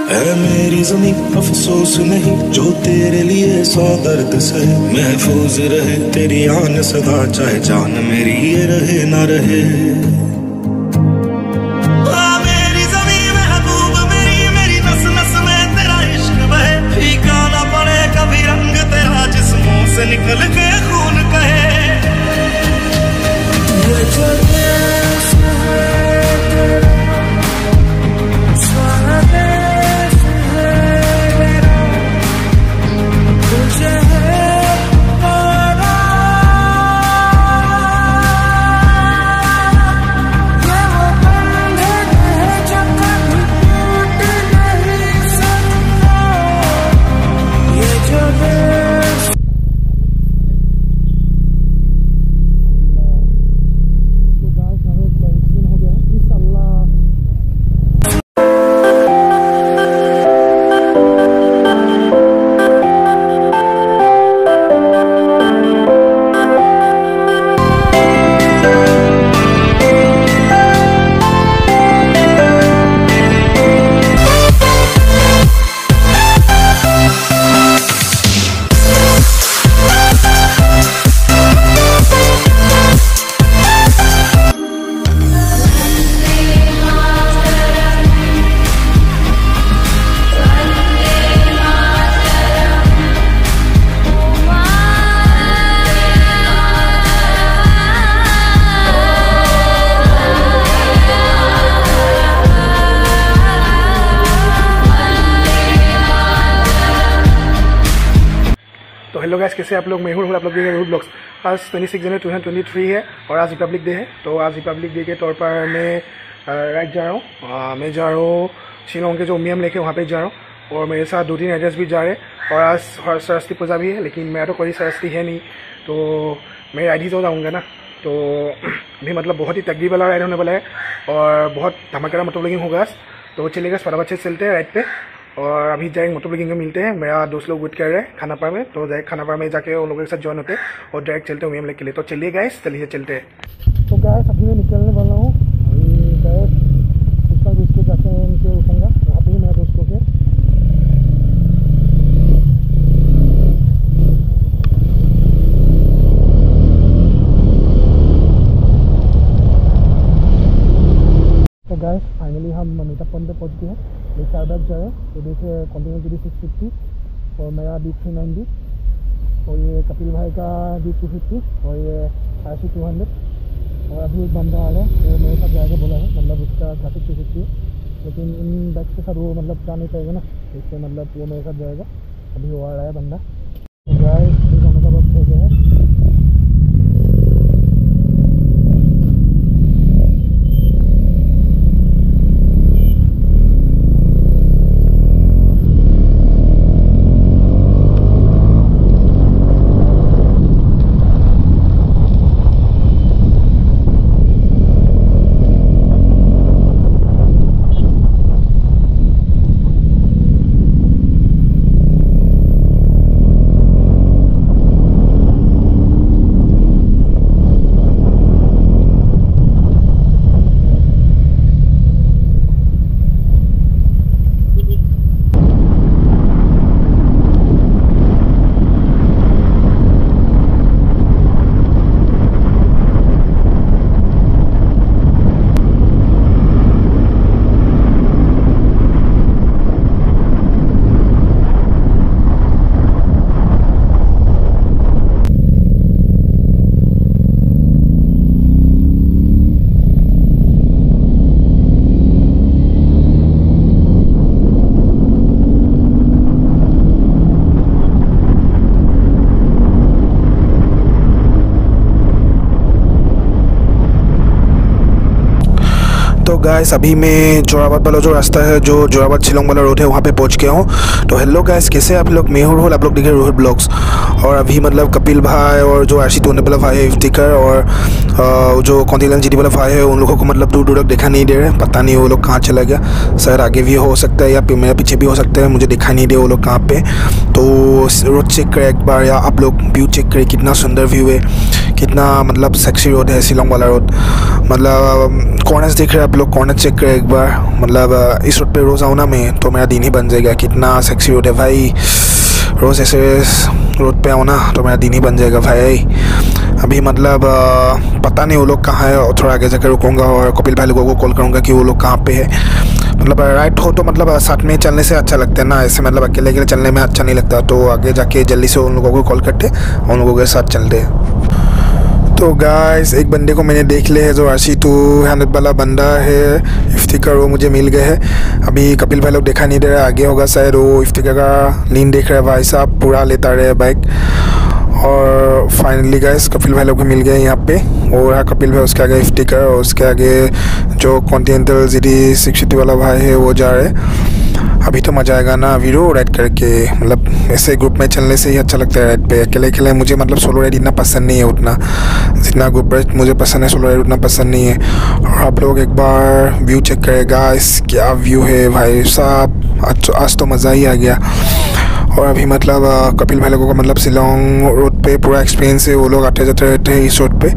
है मेरी ज़मीं अफसोस नहीं जो तेरे लिए 100 दर्द सहे, महफूज रहे तेरी आन सदा, चाहे जान मेरी ये रहे ना रहे। मेरी ज़मीं महबूब मेरी नस नस में तेरा इश्क बहे, फीका ना पड़े कभी रंग तेरा जिस्मों से निकल के खून कहे। हेलो गाइस, कैसे आप लोग? मैं हूँ आप लोग देख रहे हैं रूट ब्लॉग्स। आज 26 जनवरी 2023 है और आज रिपब्लिक डे है। तो आज रिपब्लिक डे के तौर पर मैं राइट जा रहा हूँ। मैं जा रहा हूँ शिलोंग के जो म्यूजियम लेके वहाँ पे जा रहा हूँ और मेरे साथ 2-3 एड्रेस भी जा रहे हैं। और आज सरस्वती पूजा भी है, लेकिन मेरा तो कोई सरस्वती है नहीं, तो मैं राइड ही तो जाऊँगा ना। तो अभी मतलब बहुत ही तकलीफ वाला राइड होने वाला है और बहुत धमाकेदार मोटर ब्लॉगिंग होगा। तो चलिएगा, फटाफट से चलते हैं राइड पे और अभी जाएंगे मोटर ब्लॉगिंग में मिलते हैं। मेरा दोस्त लोग वेट कर रहे हैं खानापारा में, तो जाए खानापारा में जाके उन लोगों के साथ ज्वाइन होते हैं और डायरेक्ट चलते हैं म्यूजियम लेके लिए। तो चलिए गाइस, चलिए चलते हैं। तो गाइस अभी मैं निकलने वाला हूँ, अभी डायरेक्ट उसका ब्रिज पे जाके उनके रुकूँगा, वहाँ पर ही मेरा दोस्तों के। तो गाइस फाइनली हम मीटअप पॉइंट पे पहुँच गए हैं। ये 4 बैग जा रहे हैं। तो देखिए कॉन्टिन्यू डी 650 और मेरा डी 390 और ये कपिल भाई का डी 250 और ये RC 200। और अभी एक बंदा आ रहा है, वो मेरे साथ जाके बोला है, मतलब उसका क्लासिक 250 है, लेकिन इन बैग के साथ वो मतलब जा नहीं पाएगा ना, इससे मतलब वो मेरे साथ जाएगा। अभी वो आ रहा है बंदा। तो गाइस अभी जाने का वक्त हो गया है। तो गाइस अभी मैं जोराबाद वाला जो रास्ता है, जो जोराबाद शिलोंग वाला रोड है, वहाँ पे पहुँच गया हूँ। तो हेलो गाइस, कैसे आप लोग? मैं हूँ आप लोग देख रहे हैं रोहित ब्लॉग्स। और अभी मतलब कपिल भाई और जो RC 200 वाला भाई है इफ्तिकर और जो कौंतीलाल GT वाला भाई है, उन लोगों को मतलब दूर दूर तक देखा नहीं दे रहे। पता नहीं वो लोग कहाँ चला गया, शायद आगे भी हो सकता है या मेरे पीछे भी हो सकता है, मुझे दिखाई नहीं दे वो लोग कहाँ पे। तो रोड चेक करें एक बार, या आप लोग व्यू चेक करें, कितना सुंदर व्यू है, कितना मतलब सेक्सी रोड है शिलोंग वाला रोड। मतलब कॉर्नर्स देख रहे हैं आप लोग, कॉर्नर चेक करें एक बार। मतलब इस रोड पे रोज़ आऊँ ना मैं तो मेरा दिन ही बन जाएगा। कितना सेक्सी रोड है भाई, रोज़ ऐसे रोड पे आऊँ ना तो मेरा दिन ही बन जाएगा भाई। अभी मतलब पता नहीं वो लोग कहाँ है, और थोड़ा आगे जाकर रुकूंगा और कपिल भाई लोगों को कॉल करूँगा कि वो लोग कहाँ पे है। मतलब राइट हो तो मतलब साथ में चलने से अच्छा लगता है ना, ऐसे मतलब अकेले अकेले चलने में अच्छा नहीं लगता। तो आगे जाके जल्दी से उन लोगों को कॉल करते, उन लोगों के साथ चलते। तो गाइस एक बंदे को मैंने देख लिया है जो RC200 वाला बंदा है, इफ्तिकार, वो मुझे मिल गए है। अभी कपिल भाई लोग देखा नहीं दे रहा, आगे होगा शायद। वो इफ्तिकार का लीन देख रहा है भाई साहब, पूरा लेता रहे बाइक। और फाइनली गाइस कपिल भाई लोग भी मिल गए यहाँ पे। वो रहा कपिल भाई, उसके आगे इफ्तिकार, और उसके आगे जो कॉन्टिनेंटल GT 650 वाला भाई है वो जा रहे। अभी तो मज़ा आएगा ना वीडियो राइड करके। मतलब ऐसे ग्रुप में चलने से ही अच्छा लगता है राइड पे। अकेले अकेले मुझे मतलब सोलो राइड इतना पसंद नहीं है उतना, जितना ग्रुप राइड मुझे पसंद है, सोलो राइड उतना पसंद नहीं है। और आप लोग एक बार व्यू चेक करेगा, क्या व्यू है भाई साहब, आज तो मज़ा ही आ गया। और अभी मतलब कपिल भाई लोगों का मतलब शिलोंग रोड पे पूरा एक्सपीरियंस है, वो लोग आते जाते रहते हैं इस रोड पे।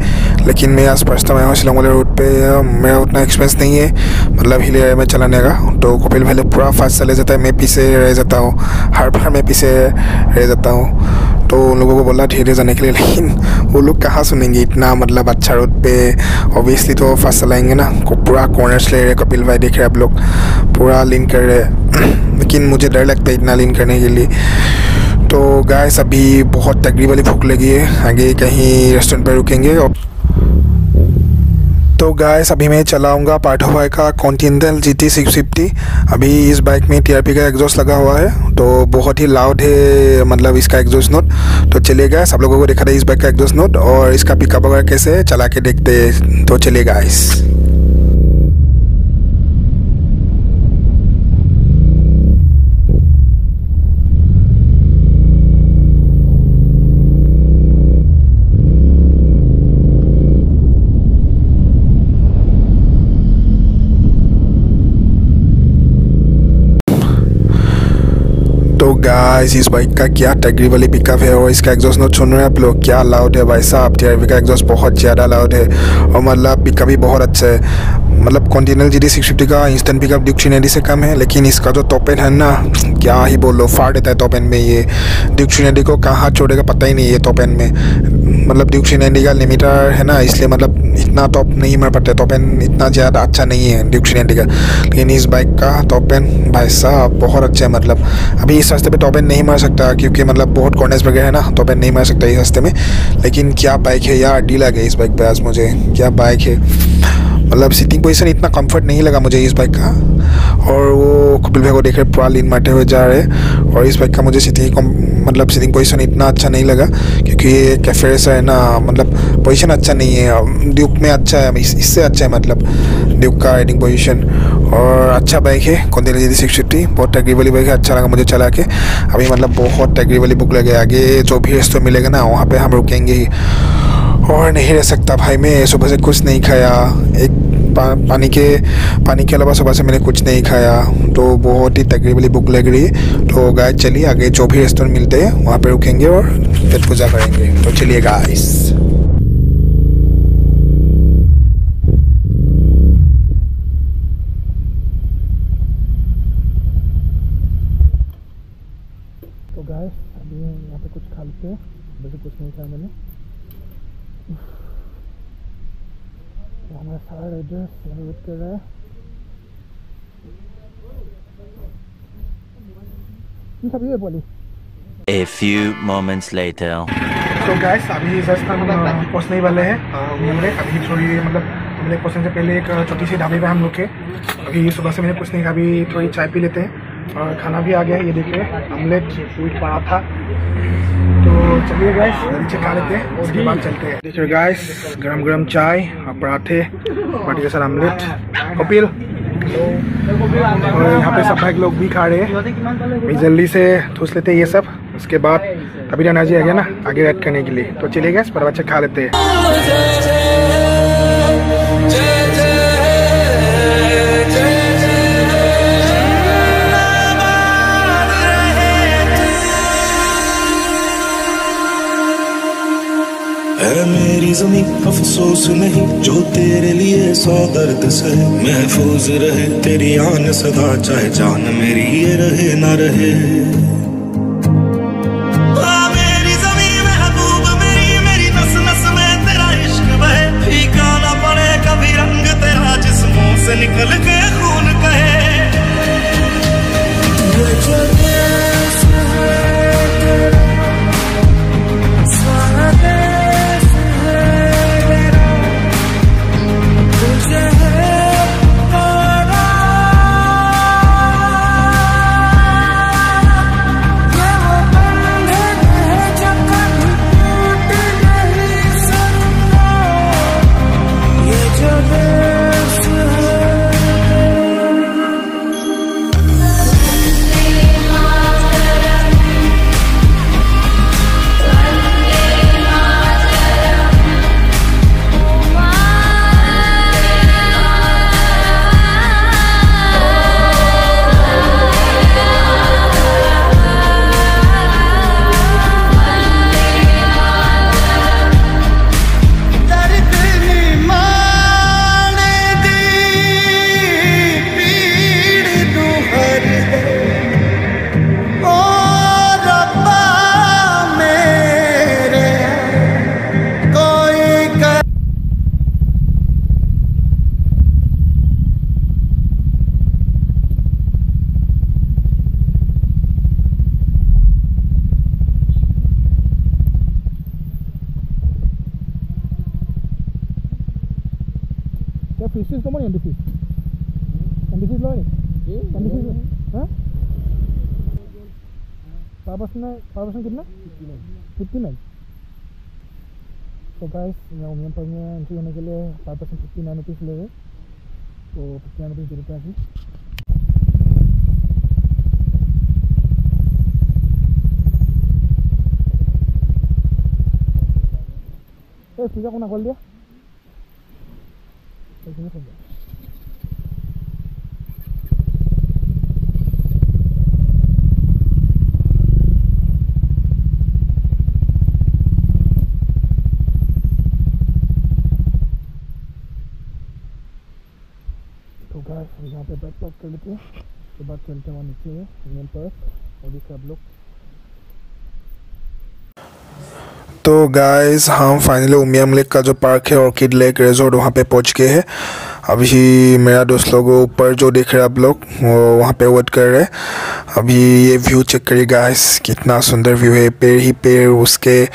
लेकिन मैं आज फर्स्ट टाइम आया हूँ शिलोंग वाले रोड पे, मेरा उतना एक्सपीरियंस नहीं है मतलब हिल एरिया में चलाने का। तो कपिल भाई लोग पूरा फास्ट चले जाता है, मैं पीछे रह जाता हूँ, हर बार मैं पीछे रह जाता हूँ। तो उन लोगों को बोला धीरे जाने के लिए, लेकिन वो लोग कहाँ सुनेंगे इतना मतलब अच्छा रोड पे। ऑब्वियसली तो फास्ट चलाएंगे ना, पूरा कॉर्नर्स ले रहे कपिल भाई, देख रहे आप लोग पूरा लीन कर रहे। लेकिन मुझे डर लगता है इतना लीन करने के लिए। तो गाइस अभी बहुत तगड़ी वाली भूख लगी है, आगे कहीं रेस्टोरेंट पर रुकेंगे। तो गाइस अभी मैं चलाऊंगा पार्थो भाई का कॉन्टिनेंटल GT 650। अभी इस बाइक में TRP का एग्जॉस्ट लगा हुआ है, तो बहुत ही लाउड है मतलब इसका एग्जॉस्ट नोट। तो चलिए गाइस आप लोगों को दिखा दे इस बाइक का एग्जॉस्ट नोट और इसका पिकअप वगैरह कैसे है, चला के देखते। तो चलिए गाइस। तो गाइस इस बाइक का क्या तगड़ी वाली पिकअप है, और इसका एग्जॉस्ट नोट सुन रहे हैं आप लोग, क्या लाउड है भाई साहब। TRP का एग्जॉस्ट बहुत ज़्यादा लाउड है, और मतलब पिकअप भी बहुत अच्छा है। मतलब कॉन्टिनेंटल GT 650 का इंस्टेंट पिकअप ड्यूक 390 से कम है, लेकिन इसका जो टॉप एंड है ना, क्या ही बोलो, फाड़ देता है टॉप एंड में। ये ड्यूक 390 को कहाँ छोड़ेगा पता ही नहीं है टॉप एंड में। मतलब ड्यूक 390 का लिमिटर है ना, इसलिए मतलब इतना टॉप नहीं मार पाते, टॉप एंड इतना ज़्यादा अच्छा नहीं है ड्यूक 390 का। लेकिन इस बाइक का टॉप एंड भाई साहब बहुत अच्छा है। मतलब अभी इस रास्ते पे टॉप एंड नहीं मार सकता, क्योंकि मतलब बहुत कॉर्नर्स वगैरह है ना, टॉप एंड नहीं मार सकता इस रास्ते में। लेकिन क्या बाइक है यार, डील आ गई इस बाइक पे आज मुझे, क्या बाइक है। मतलब सीटिंग पोजीशन इतना कंफर्ट नहीं लगा मुझे इस बाइक का। और वो कपिल भाई को देख रहे पूरा लीन मारते हुए जा रहे हैं, और इस बाइक का मुझे मतलब सीटिंग पोजीशन इतना अच्छा नहीं लगा, क्योंकि ये कैफे रेसर है ना, मतलब पोजीशन अच्छा नहीं है। ड्यूक में अच्छा है, इससे अच्छा है मतलब ड्यूक का राइडिंग पोजीशन। और अच्छा बाइक है कॉन्टिनेंटल GT 650, बहुत तगड़ी वाली बाइक है, अच्छा लगा मुझे चला के। अभी मतलब बहुत तगड़ी वाली बुक लगे, आगे जो भी रेस्टोरेंट मिलेगा ना वहाँ पे हम रुकेंगे ही। और नहीं रह सकता भाई, मैं सुबह से कुछ नहीं खाया, एक पानी के अलावा सुबह से मैंने कुछ नहीं खाया। तो बहुत ही तगड़ी वाली भूख लग रही है। तो गाइस चलिए आगे जो भी रेस्टोरेंट मिलते हैं वहाँ पे रुकेंगे और पेट पूजा करेंगे। तो चलिए गाइस। तो गाइस अभी यहाँ पे कुछ खा लेते हैं, वैसे कुछ नहीं खाया मैंने। हमारा सारा एड्रेस वेट कर रहा है। सभी है बोली। A few moments later. तो गाइस अभी जस्ट हम पहुँचने वाले हैं हमने। अभी थोड़ी मतलब हमने पहुँचने से पहले एक छोटी सी ढाबे पे हम लोग के। अभी सुबह से मैंने कुछ नहीं खाया, अभी थोड़ी चाय पी लेते हैं। और खाना भी आ गया है, ये देखिए ऑमलेट स्वीट पराठा। तो चलिए गाइस जल्दी से खा लेते हैं, उसके बाद चलते हैं। देखिए गाइस गरम गरम चाय और पराठे, पराठे के साथ ऑमलेट, कपिल और यहाँ पे सब लोग भी खा रहे हैं। जल्दी से ठूस लेते हैं ये सब, उसके बाद तभी एनर्जी आ गया ना आगे राइड करने के लिए। तो चलिए गाइस पर बच्चे खा लेते हैं। मेरी ज़मीं अफसोस नहीं, जो तेरे लिए 100 दर्द सहे। महफूज रहे तेरी आन सदा, चाहे जान मेरी ये रहे ना रहे। मेरी ज़मीं महबूब मेरी, मेरी नस नस में तेरा इश्क बहे। फीका ना पड़े कभी रंग तेरा, जिस्मों से निकल के खून कहे। Fish kamu yang di fish? Yang di fish loh ni? Yang di fish? Hah? Per person कितना? 59. तो गाइस यहाँ उमियम पर में एंट्री होने के लिए पर पर्सन 59 रुपीस ले गए, तो 59 रुपीस रुपया की। सीधा कौन खोल दिया? तो गाइस यहाँ पे बैक पास कर लेते हैं, उसके बाद चलते हैं नीचे में मेन पर और देखिए आप लोग। तो गाइस हम फाइनली उमियम लेक का जो पार्क है ऑर्किड लेक रिजॉर्ट वहाँ पे पहुँच गए हैं। अभी मेरा दोस्त लोग ऊपर जो देख रहे हैं आप लोग वो वहाँ पे वेट कर रहे हैं। अभी ये व्यू चेक करिए गाइस, कितना सुंदर व्यू है, पेड़ ही पेड़, उसके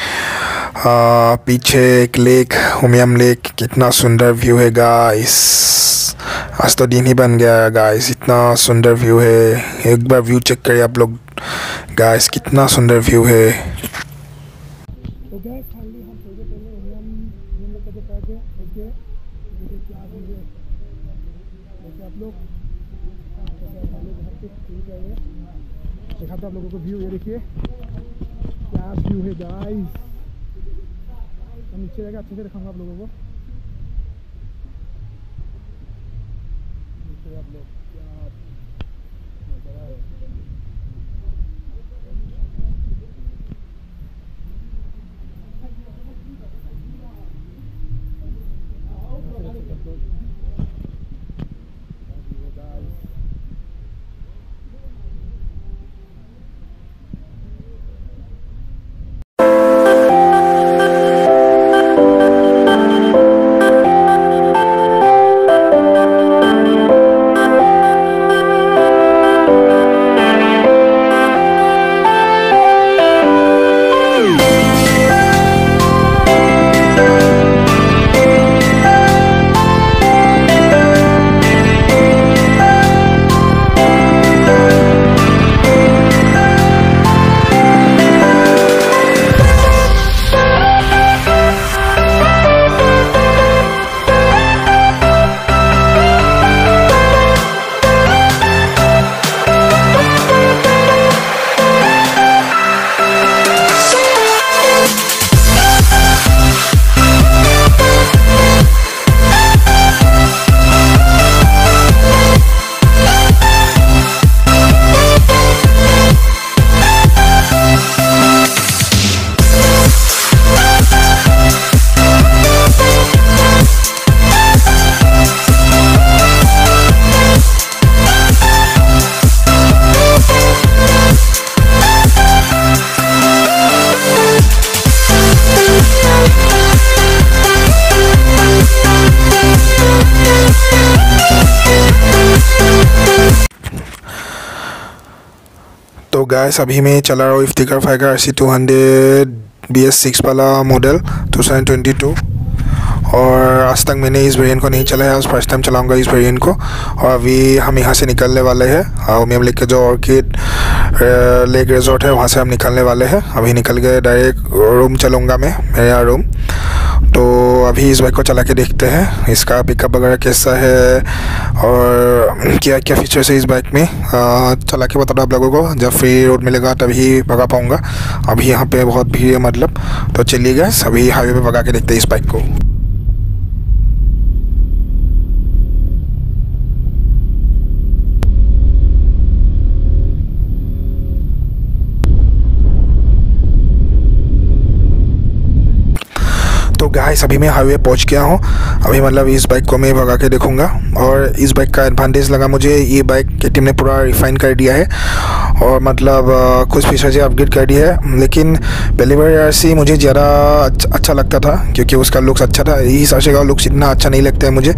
पीछे एक लेक उमियम लेक, कितना सुंदर व्यू है गाइस। आज तो दिन ही बन गया गाइस, इतना सुंदर व्यू है। एक बार व्यू चेक करिए आप लोग गाइस, कितना सुंदर व्यू है। तो गैस फाइनली हम थोड़ी देर पहले उमियम लेक का जो पार्क है देखिए, क्या व्यू है देखिए आप लोग। दिखाते आप लोगों को व्यू, ये देखिए क्या व्यू है गाइस। हम नीचे जाकर अच्छे से दिखाऊंगा आप लोगों को। देखिए आप लोग क्या नज़ारा है। तो गाइस अभी मैं चला रहा हूँ इफ्तिकार फाइगर RC200 BS6 वाला मॉडल 2022 और आज तक मैंने इस वेरिएंट को नहीं चलाया है, आज फर्स्ट टाइम चलाऊंगा इस वेरिएंट को। और अभी हम यहाँ से निकलने वाले हैं उमियम लेक के जो ऑर्किड लेक रिजॉर्ट है वहाँ से हम निकलने वाले हैं। अभी निकल गए डायरेक्ट रूम चलूँगा मैं, मेरा रूम। तो अभी इस बाइक को चला के देखते हैं इसका पिकअप वगैरह कैसा है और क्या क्या फीचर्स है इस बाइक में। चला के बता दो आप लोगों को, जब फ्री रोड मिलेगा तभी भगा पाऊँगा। अभी यहाँ पे बहुत भीड़ है मतलब। तो चलिए गाइस अभी हाईवे पे भगा के देखते हैं इस बाइक को। तो गाइस अभी मैं हाईवे पहुंच गया हूं। अभी मतलब इस बाइक को मैं भगा के देखूंगा और इस बाइक का एडवांटेज लगा मुझे, ये बाइक KTM ने पूरा रिफाइन कर दिया है और मतलब कुछ फीचर्स अपग्रेड कर दिया है। लेकिन पहली बार RC मुझे ज़्यादा अच्छा लगता था क्योंकि उसका लुक्स अच्छा था, इस RC का लुक्स इतना अच्छा नहीं लगता है मुझे।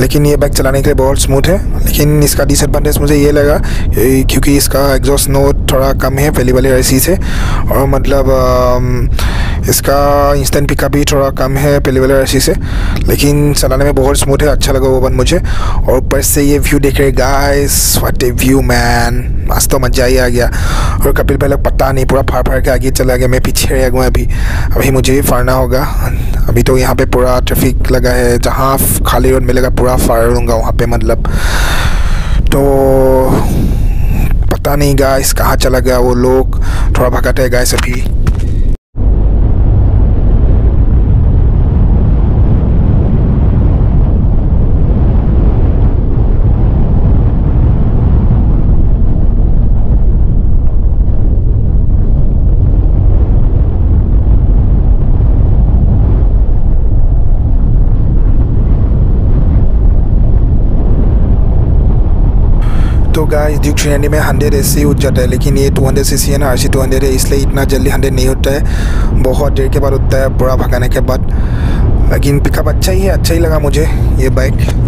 लेकिन ये बाइक चलाने के लिए बहुत स्मूथ है। लेकिन इसका डिसएडवांटेज मुझे ये लगा क्योंकि इसका एग्जॉस्ट नोट थोड़ा कम है पहली वाले RC से और मतलब इसका इंस्टेंट पिकअप भी थोड़ा कम है पहले वाले RC से। लेकिन चलाने में बहुत स्मूथ है, अच्छा लगा वो बन मुझे। और ऊपर से ये व्यू देख रहे guys, what A view man, मस्त तो मजा ही आ गया। और कपिल भाई लोग पता नहीं पूरा फाड़ के आगे चला गया, मैं पीछे रह गया। अभी मुझे भी फाड़ना होगा। अभी तो यहाँ पे पूरा ट्रैफिक लगा है, जहाँ खाली रोड मिलेगा पूरा फाड़ लूँगा वहाँ पे मतलब। तो पता नहीं गाइस कहाँ चला गया वो लोग, थोड़ा भगाते हैं गाइस अभी। तो गाइस ड्यूक 390 में 100 AC उठ जाता है, लेकिन ये 200 cc है ना, RC200 है, इसलिए इतना जल्दी 100 नहीं होता है, बहुत देर के बाद होता है पूरा भगाने के बाद। लेकिन पिकअप अच्छा ही है, अच्छा ही लगा मुझे ये बाइक।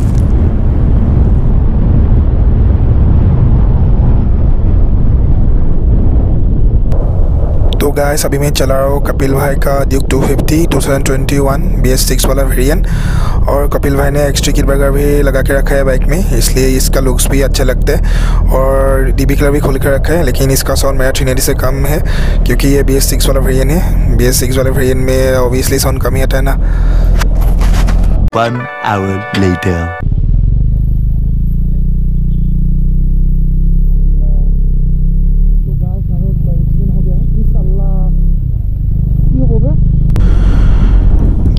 तो गाइस अभी मैं चला रहा हूँ कपिल भाई का ड्यूक 250 2021 BS6 वाला वेरिएंट। और कपिल भाई ने एक्स्ट्रा किट बर्गर भी लगा के रखा है बाइक में, इसलिए इसका लुक्स भी अच्छा लगता है। और DB कलर भी खोल कर रखा है, लेकिन इसका साउंड मेरा 390 से कम है क्योंकि ये BS6 वाला वेरिएंट है। BS6 वाले वेरिएंट में ऑब्वियसली साउंड कम ही आता है ना। 1 hour later.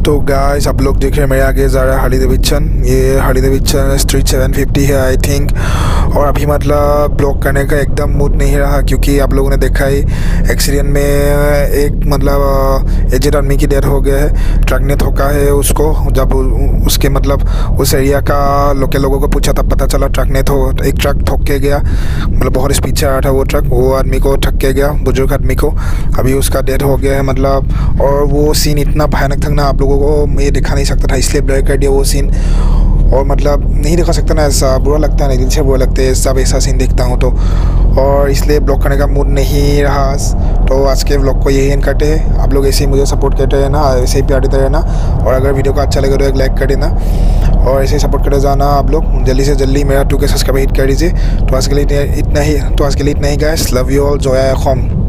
तो गाइस आप लोग देख रहे हैं मेरे आगे जा रहा है हार्ली डेविडसन। ये हार्ली डेविडसन स्ट्रीट 750 है आई थिंक। और अभी मतलब ब्लॉक करने का एकदम मूड नहीं रहा क्योंकि आप लोगों ने देखा ही एक्सीडेंट में एक मतलब एजेड आदमी की डेथ हो गया है, ट्रक ने ठोका है उसको। जब उसके मतलब उस एरिया का लोकल लोगों को पूछा तब पता चला ट्रक ने एक ट्रक ठोक के गया, मतलब बहुत स्पीड से आ रहा था वो ट्रक, वो आदमी को ठक के गया, बुजुर्ग आदमी को। अभी उसका डेथ हो गया है मतलब। और वो सीन इतना भयानक था ना, आप लोगों को मैं दिखा नहीं सकता था, इसलिए ब्लर कर दिया वो सीन। और मतलब नहीं दिखा सकता ना, ऐसा बुरा लगता है ना, दिल से बुरा लगता है सब ऐसा सीन देखता हूँ तो। और इसलिए ब्लॉग करने का मूड नहीं रहा। तो आज के ब्लॉग को यही एंड करते हैं। आप लोग ऐसे ही मुझे सपोर्ट करते रहना, ऐसे ही प्यार देते रहना। और अगर वीडियो को अच्छा लगे तो एक लाइक कर देना और ऐसे ही सपोर्ट करते जाना आप लोग। जल्दी से जल्दी मेरा 2K सब्सक्राइबर हिट कर दीजिए। तो आज के लिए इतना ही गाइस, लव यू ऑल, जय होम।